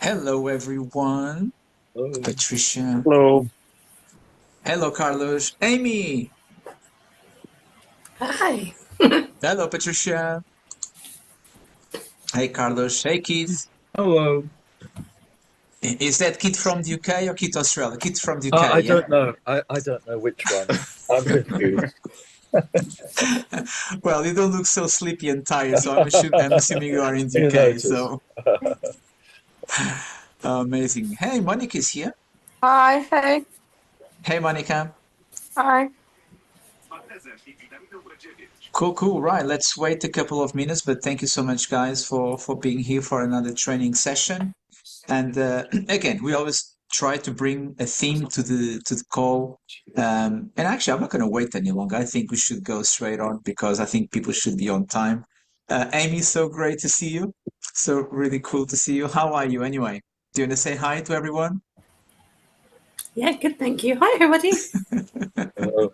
Hello, everyone. Oh, Patricia. hello. Hello, Carlos. Amy. Hi. Hello, Patricia. Hey, Carlos. Hey, Keith. Hello. Is that Keith from the UK or Keith Australia? Keith from the UK, I yeah? don't know. I don't know which one. I'm confused. Well, you don't look so sleepy and tired, so I'm assuming you are in the You UK. notice. So amazing. Hey, Monica's here. Hi. Hey. Hey, Monica. Hi. Cool, cool. Right. Let's wait a couple of minutes, but thank you so much, guys, for being here for another training session. And again, we always try to bring a theme to the call. And actually, I'm not going to wait any longer. I think we should go straight on because I think people should be on time. Amy, so great to see you. So really cool to see you. How are you anyway? Do you want to say hi to everyone? Yeah, good. Thank you. Hi, everybody. Hello.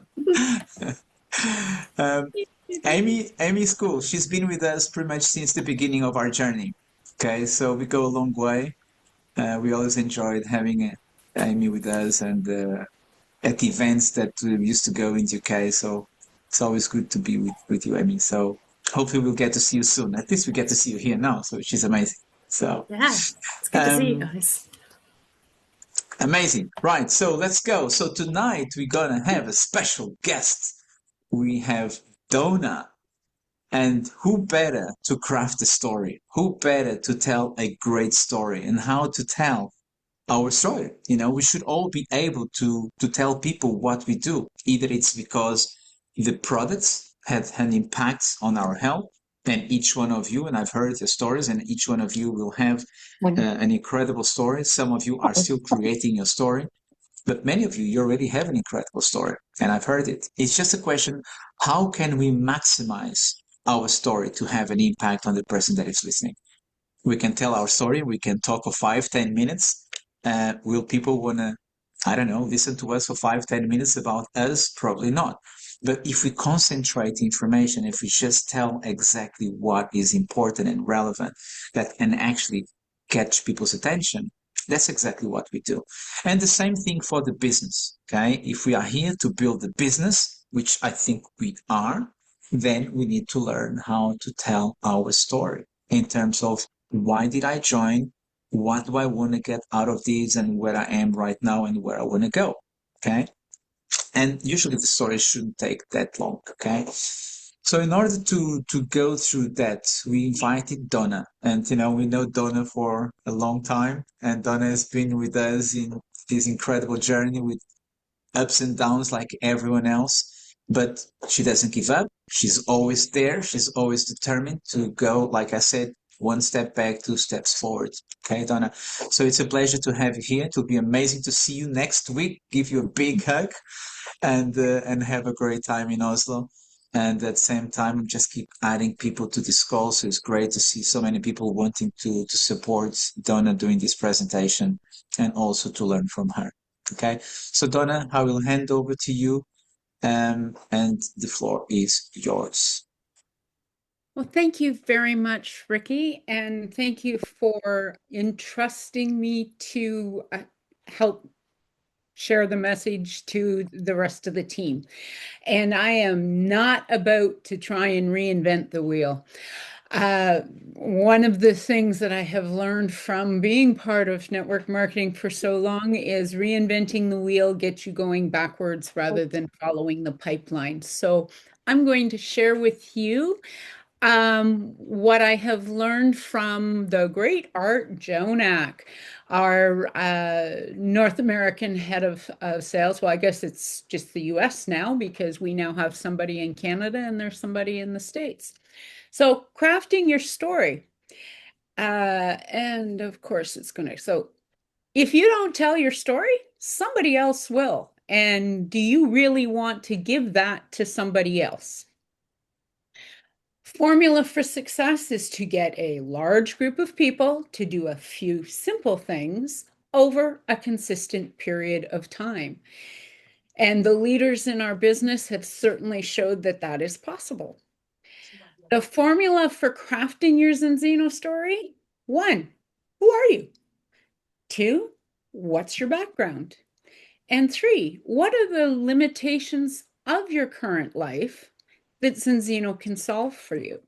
um, Amy's cool. She's been with us pretty much since the beginning of our journey. Okay, so we go a long way. We always enjoyed having Amy with us and at events that we used to go in the UK. So it's always good to be with you, Amy. So hopefully we'll get to see you soon. At least we get to see you here now, so which is amazing. So Yeah, it's good to see you um, guys. amazing. Right, so let's go. So tonight we're gonna have a special guest. We have Donna. And who better to craft a story? Who better to tell a great story and how to tell our story? We should all be able to tell people what we do. Either it's because the products had an impact on our health, and each one of you, and I've heard your stories, and each one of you will have an incredible story. Some of you are still creating your story, but many of you, you already have an incredible story, and I've heard it. It's just a question, how can we maximize our story to have an impact on the person that is listening? We can tell our story, we can talk for 5, 10 minutes. Will people want to, I don't know, listen to us for 5, 10 minutes about us? Probably not. But if we concentrate information, if we just tell exactly what is important and relevant that can actually catch people's attention, that's exactly what we do. And the same thing for the business. Okay. If we are here to build a business, which I think we are, then we need to learn how to tell our story in terms of why did I join? What do I want to get out of this and where I am right now and where I want to go? Okay. And usually the story shouldn't take that long. Okay. So in order to go through that, we invited Donna, and we know Donna for a long time, and Donna has been with us in this incredible journey with ups and downs like everyone else. But she doesn't give up. She's always there. She's always determined to go, like I said, one step back, 2 steps forward. Okay, Donna. So it's a pleasure to have you here. It will be amazing to see you next week. Give you a big hug and have a great time in Oslo. And at the same time, just keep adding people to this call. So it's great to see so many people wanting to support Donna doing this presentation and also to learn from her. Okay. So Donna, I will hand over to you, and the floor is yours. Well, thank you very much, Ricky, and thank you for entrusting me to help share the message to the rest of the team. And I am not about to try and reinvent the wheel. One of the things that I have learned from being part of network marketing for so long is reinventing the wheel gets you going backwards rather than following the pipeline. So I'm going to share with you what I have learned from the great Art Jonak, our North American head of sales. Well, I guess it's just the US now because we now have somebody in Canada and there's somebody in the States. So, crafting your story. And of course, it's going to. So, if you don't tell your story, somebody else will. And do you really want to give that to somebody else? Formula for success is to get a large group of people to do a few simple things over a consistent period of time. And the leaders in our business have certainly showed that that is possible. The formula for crafting your Zinzino story: one, who are you? 2, what's your background? And 3, what are the limitations of your current life that Zinzino can solve for you?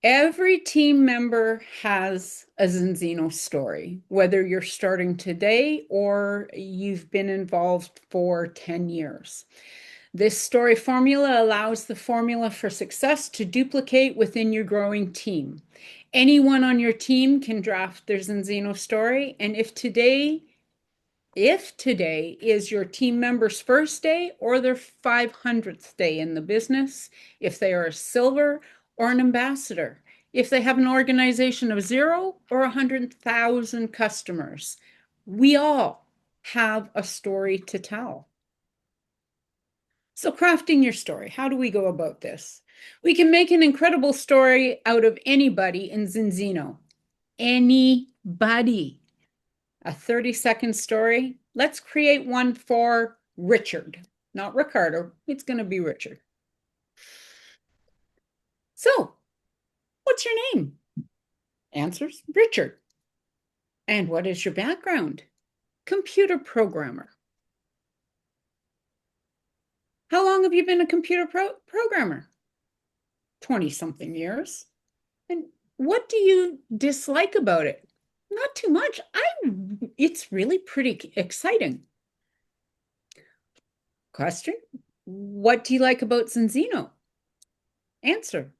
Every team member has a Zinzino story, whether you're starting today or you've been involved for 10 years. This story formula allows the formula for success to duplicate within your growing team. Anyone on your team can draft their Zinzino story, and if today is your team member's first day or their 500th day in the business, if they are a silver or an ambassador, if they have an organization of 0 or 100,000 customers, we all have a story to tell. So crafting your story, how do we go about this? We can make an incredible story out of anybody in Zinzino. Anybody. A 30-second story. Let's create one for Richard, not Ricardo. It's going to be Richard. So, what's your name? Answers, Richard. And what is your background? Computer programmer. How long have you been a computer programmer? 20-something years. And what do you dislike about it? Not too much. It's really pretty exciting. Question, what do you like about Zinzino? Answer,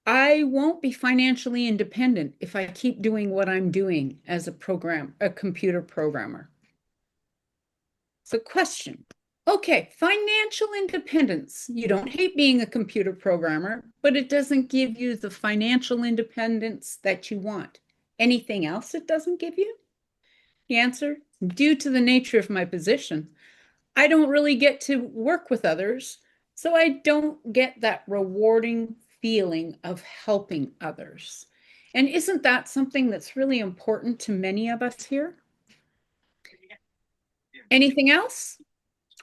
I won't be financially independent if I keep doing what I'm doing as a computer programmer. So question, okay, financial independence. You don't hate being a computer programmer, but it doesn't give you the financial independence that you want. Anything else it doesn't give you? The answer, due to the nature of my position, I don't really get to work with others, so I don't get that rewarding feeling of helping others. And isn't that something that's really important to many of us here? Anything else?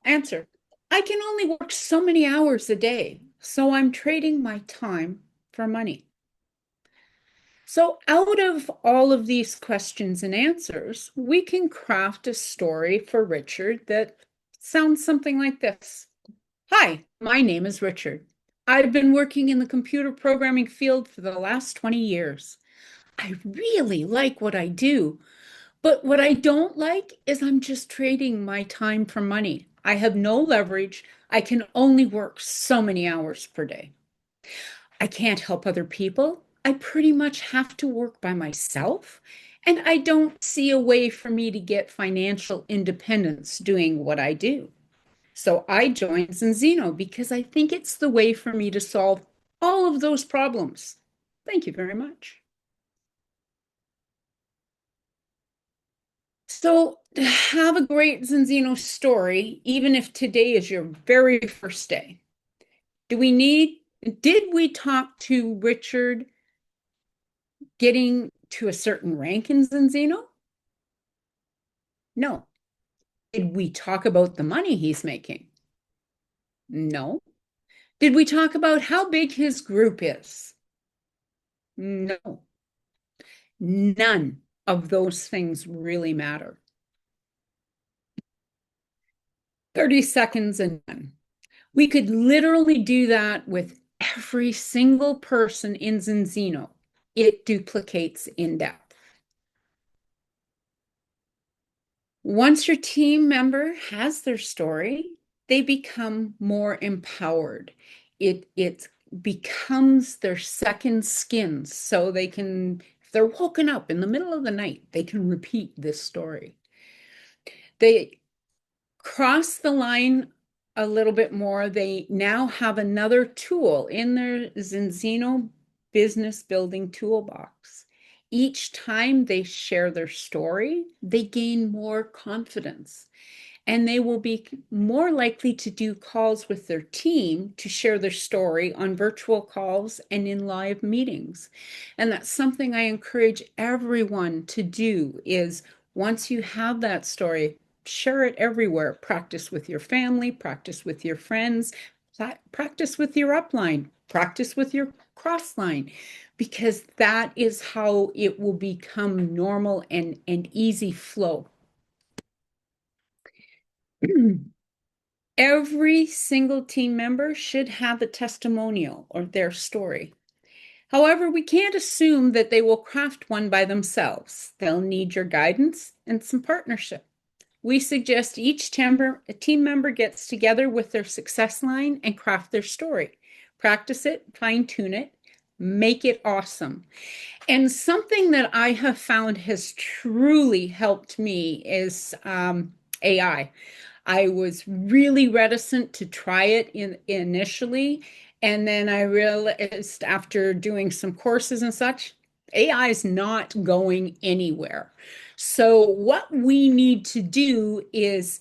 Answer, I can only work so many hours a day, so I'm trading my time for money. So out of all of these questions and answers, we can craft a story for Richard that sounds something like this. Hi, my name is Richard. I've been working in the computer programming field for the last 20 years. I really like what I do, but what I don't like is I'm just trading my time for money. I have no leverage. I can only work so many hours per day. I can't help other people. I pretty much have to work by myself, and I don't see a way for me to get financial independence doing what I do. So I joined Zinzino because I think it's the way for me to solve all of those problems. Thank you very much. So to have a great Zinzino story, even if today is your very first day, did we talk to Richard getting to a certain rank in Zinzino? No. Did we talk about the money he's making? No. Did we talk about how big his group is? No. None of those things really matter. 30 seconds and done. We could literally do that with every single person in Zinzino. It duplicates in depth. Once your team member has their story, they become more empowered. It becomes their second skin, so they can, if they're woken up in the middle of the night, they can repeat this story. They cross the line a little bit more. They now have another tool in their Zinzino business building toolbox. Each time they share their story, they gain more confidence, and they will be more likely to do calls with their team to share their story on virtual calls and in live meetings. And that's something I encourage everyone to do, is once you have that story, share it everywhere. Practice with your family, practice with your friends, practice with your upline, practice with your crossline. because that is how it will become normal and easy flow. Every single team member should have a testimonial or their story. However, we can't assume that they will craft one by themselves. They'll need your guidance and some partnership. We suggest each team member gets together with their success line and craft their story. Practice it, fine-tune it, make it awesome. And something that I have found has truly helped me is AI. I was really reticent to try it initially. And then I realized after doing some courses and such, AI is not going anywhere. So what we need to do is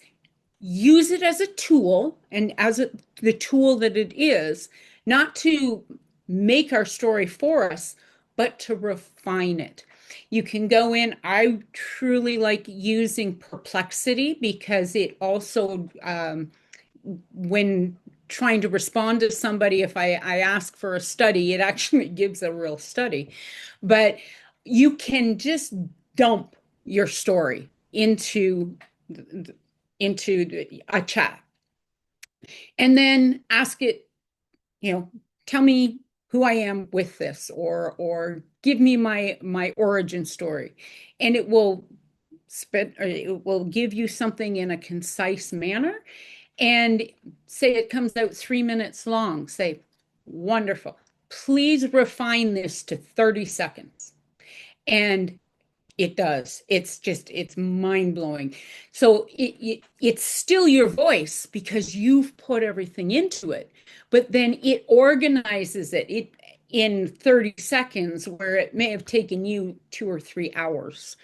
use it as a tool, and as the tool that it is, not to make our story for us, but to refine it. You can go in. I truly like using Perplexity because it also, when trying to respond to somebody, if I ask for a study, it actually gives a real study. But you can just dump your story into a chat and then ask it, tell me who I am with this, or give me my origin story, and it will give you something in a concise manner. And say it comes out 3 minutes long, say, wonderful, please refine this to 30 seconds. And it does. It's mind-blowing. So it's still your voice because you've put everything into it, but then it organizes it in 30 seconds where it may have taken you 2 or 3 hours.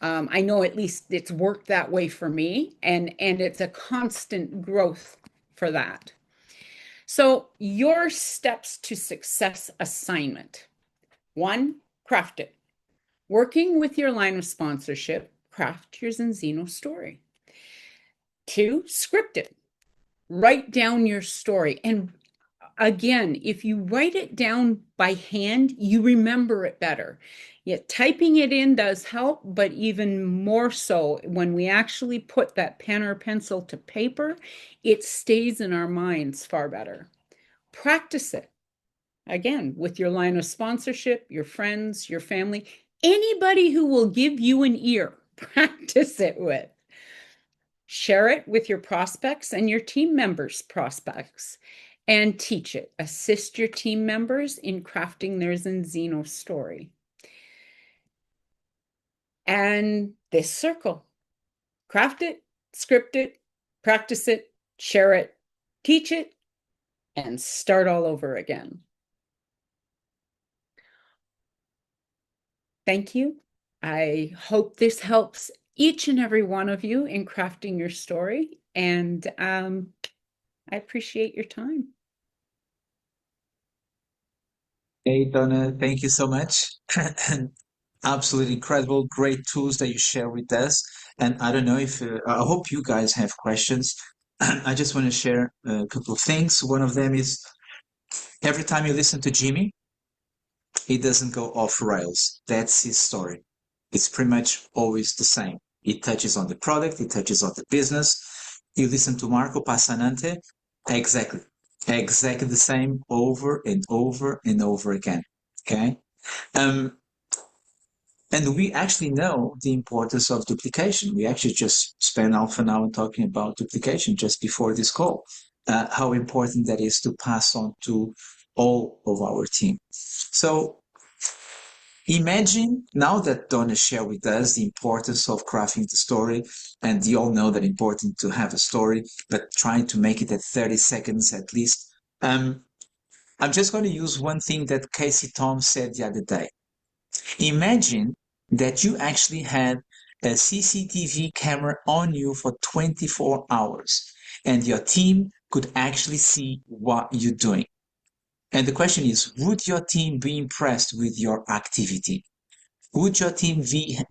I know at least it's worked that way for me, and it's a constant growth for that. So your steps to success assignment. 1, craft it. Working with your line of sponsorship, craft your Zinzino story. 2, script it. Write down your story. And again, if you write it down by hand, you remember it better. Yet typing it in does help, but even more so when we actually put that pen or pencil to paper, it stays in our minds far better. Practice it. Again, with your line of sponsorship, your friends, your family, anybody who will give you an ear, practice it with. Share it with your prospects and your team members' prospects, and teach it. Assist your team members in crafting their Zinzino story. And this circle, craft it, script it, practice it, share it, teach it, and start all over again. Thank you. I hope this helps each and every one of you in crafting your story, and I appreciate your time. Hey, Donna, thank you so much. Absolutely incredible, great tools that you share with us. And I don't know if, I hope you guys have questions. I just want to share a couple of things. One of them is every time you listen to Jimmy, he doesn't go off rails. That's his story. It's pretty much always the same. It touches on the product, it touches on the business. You listen to Marco Passanante, exactly the same over and over and over again. Okay. And we actually know the importance of duplication. We actually just spent half an hour talking about duplication just before this call, how important that is to pass on to all of our team. So imagine now that Donna shared with us the importance of crafting the story, and you all know that it's important to have a story, but trying to make it at 30 seconds at least. I'm just going to use one thing that Casey Tom said the other day. Imagine that you actually had a CCTV camera on you for 24 hours and your team could actually see what you're doing. And the question is, would your team be impressed with your activity? Would your team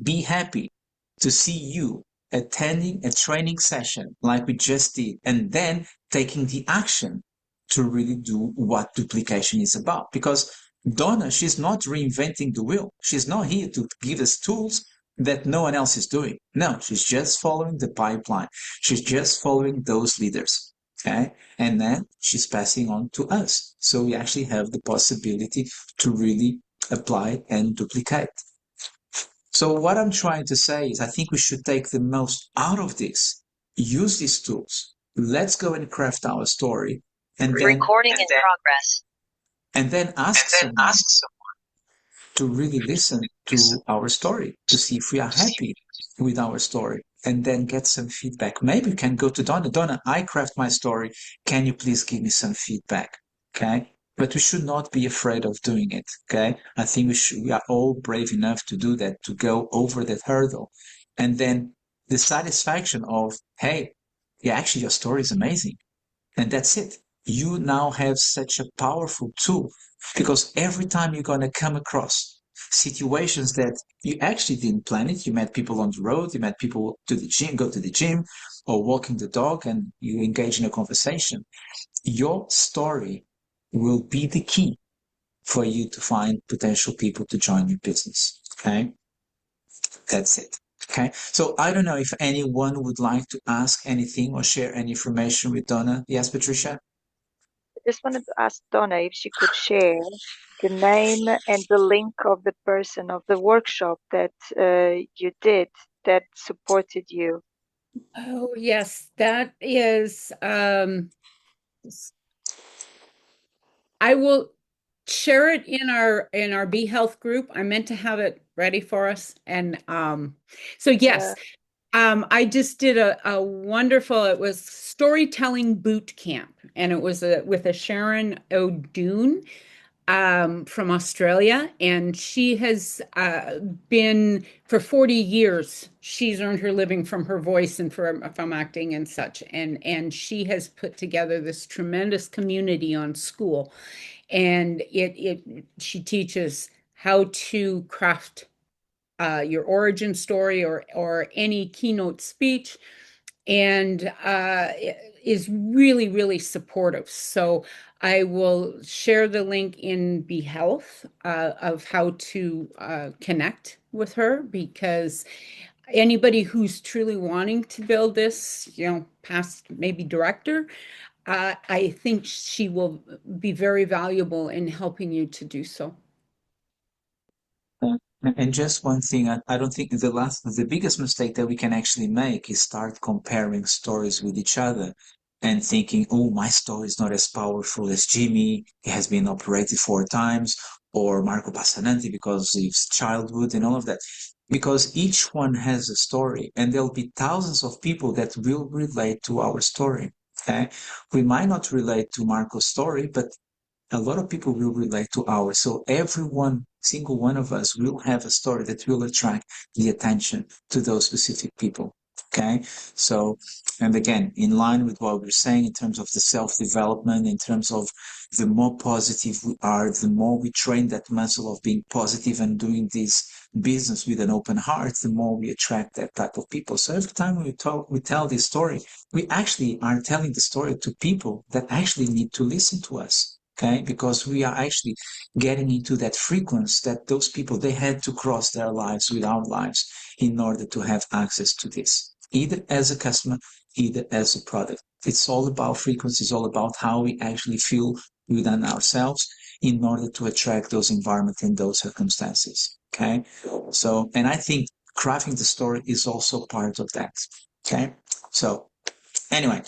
be happy to see you attending a training session like we just did and then taking the action to really do what duplication is about? Because Donna, she's not reinventing the wheel. She's not here to give us tools that no one else is doing. No, she's just following the pipeline. She's just following those leaders. Okay. And then she's passing on to us. So we actually have the possibility to really apply and duplicate. So what I'm trying to say is I think we should take the most out of this. Use these tools. Let's go and craft our story. And then recording in progress. And then ask someone to really listen to our story to see if we are happy with our story, and then get some feedback. Maybe you can go to Donna. Donna, I craft my story. Can you please give me some feedback? Okay. But we should not be afraid of doing it. Okay. I think we are all brave enough to do that, to go over that hurdle. And then the satisfaction of, hey, yeah, actually your story is amazing. And that's it. You now have such a powerful tool because every time you're going to come across situations that you actually didn't plan it, you met people on the road, you met people to the gym, go to the gym, or walking the dog, and you engage in a conversation. Your story will be the key for you to find potential people to join your business. Okay. That's it. Okay. So I don't know if anyone would like to ask anything or share any information with Donna. Yes, Patricia? I just wanted to ask Donna if she could share the name and the link of the person of the workshop that you did that supported you. Oh, yes, that is, I will share it in our Be Health group. I meant to have it ready for us. And so yes, I just did a wonderful, it was storytelling boot camp, and it was with a Sharon O'Doon from Australia, and she has been for 40 years. She's earned her living from her voice and from acting and such, and she has put together this tremendous community on school, and she teaches how to craft your origin story or any keynote speech, and is really, really supportive. So I will share the link in Be Health of how to connect with her, because anybody who's truly wanting to build this, past maybe director, I think she will be very valuable in helping you to do so. And just one thing, I don't think the biggest mistake that we can actually make is start comparing stories with each other and thinking, oh, my story is not as powerful as Jimmy. He has been operated 4 times, or Marco Passananti because of his childhood and all of that. Because each one has a story, and there'll be thousands of people that will relate to our story. Okay, we might not relate to Marco's story, but a lot of people will relate to ours. So everyone, single one of us will have a story that will attract the attention to those specific people. Okay. So, and again, in line with what we're saying in terms of the self-development, in terms of the more positive we are, the more we train that muscle of being positive and doing this business with an open heart, the more we attract that type of people. So every time we tell this story, we actually are telling the story to people that actually need to listen to us. Okay, because we are actually getting into that frequency that those people, they had to cross their lives with our lives in order to have access to this, either as a customer, either as a product. It's all about frequency. It's all about how we actually feel within ourselves in order to attract those environments and those circumstances. Okay, so, and I think crafting the story is also part of that. Okay, so anyway,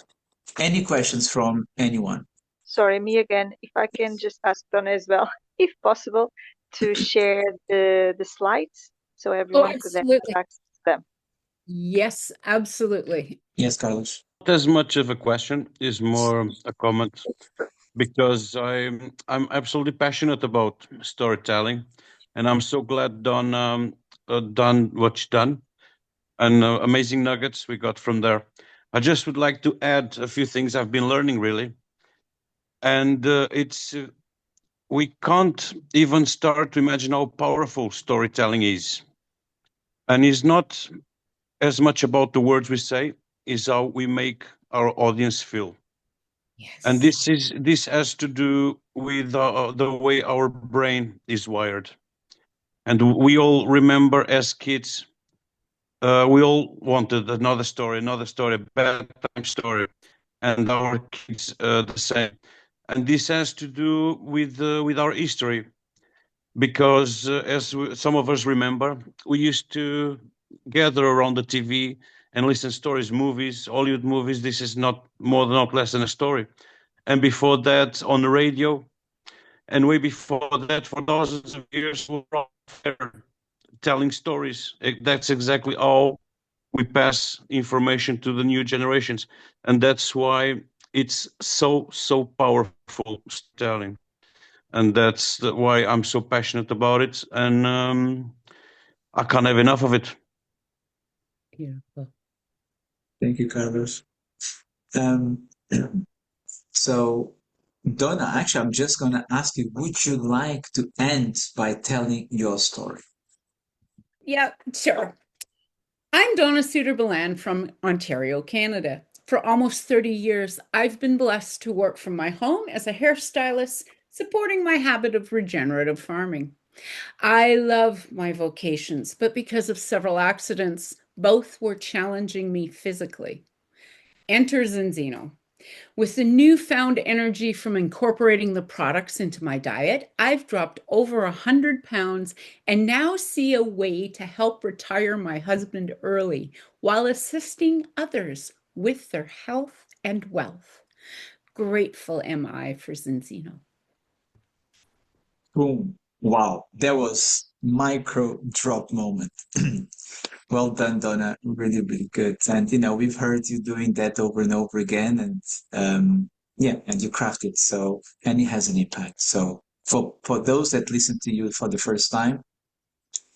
any questions from anyone? Sorry, me again. If I can just ask Donna as well, if possible, to share the slides so everyone could then access them. Yes, absolutely. Yes, Carlos. Not as much of a question, is more a comment, because I'm absolutely passionate about storytelling, and I'm so glad Don done what she's done, and amazing nuggets we got from there. I just would like to add a few things I've been learning, really. And we can't even start to imagine how powerful storytelling is. And it's not as much about the words we say, is how we make our audience feel. Yes. And this has to do with the way our brain is wired. And we all remember as kids, we all wanted another story, a bedtime story, and our kids the same. And this has to do with our history, because some of us remember, we used to gather around the TV and listen stories, movies, Hollywood movies. This is not more, not less than a story. And before that, on the radio, and way before that, for thousands of years, we were telling stories. That's exactly how we pass information to the new generations, and that's why it's so powerful storytelling, and that's why I'm so passionate about it, and I can't have enough of it. Beautiful. Thank you, Carlos. So, Donna, actually, I'm just going to ask you, would you like to end by telling your story? Yeah, sure. I'm Donna Soutar Bilan from Ontario, Canada. For almost 30 years, I've been blessed to work from my home as a hairstylist, supporting my habit of regenerative farming. I love my vocations, but because of several accidents, both were challenging me physically. Enter Zinzino. With the newfound energy from incorporating the products into my diet, I've dropped over 100 pounds and now see a way to help retire my husband early while assisting others with their health and wealth. Grateful am I for Zinzino. Boom. Wow. That was micro drop moment. Well done, Donna. Really, really good. And, we've heard you doing that over and over again. And, and you craft it. So, and it has an impact. So for those that listen to you for the first time,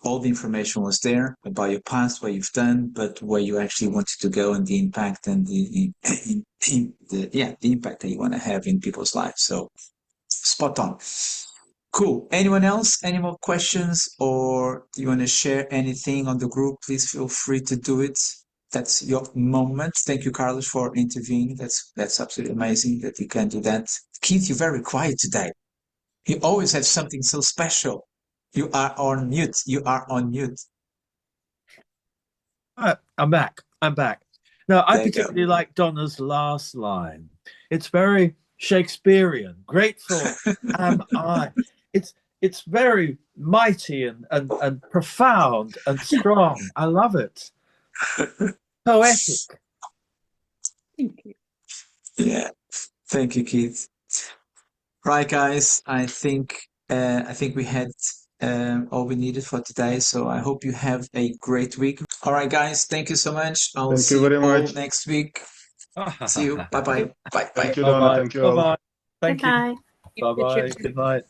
all the information was there about your past, what you've done, but where you actually wanted to go, and the impact and the impact that you want to have in people's lives. So spot on. Cool. Anyone else? Any more questions, or do you want to share anything on the group? Please feel free to do it. That's your moment. Thank you, Carlos, for intervening. That's absolutely amazing that you can do that. Keith, you're very quiet today. You always have something so special. You are on mute. You are on mute. I'm back. No, I There you go. particularly like Donna's last line. It's very Shakespearean. Grateful am I. It's very mighty and profound and strong. I love it. Poetic. Thank you. Yeah. Thank you, Keith. Right, guys. I think we had all we needed for today. So I hope you have a great week. All right, guys. Thank you so much. I'll Thank see you very all much. next week. See you. Bye-bye. Bye-bye. Thank you, Donna. Thank you all. Bye-bye. Thank you. Goodbye. Bye-bye. Good night.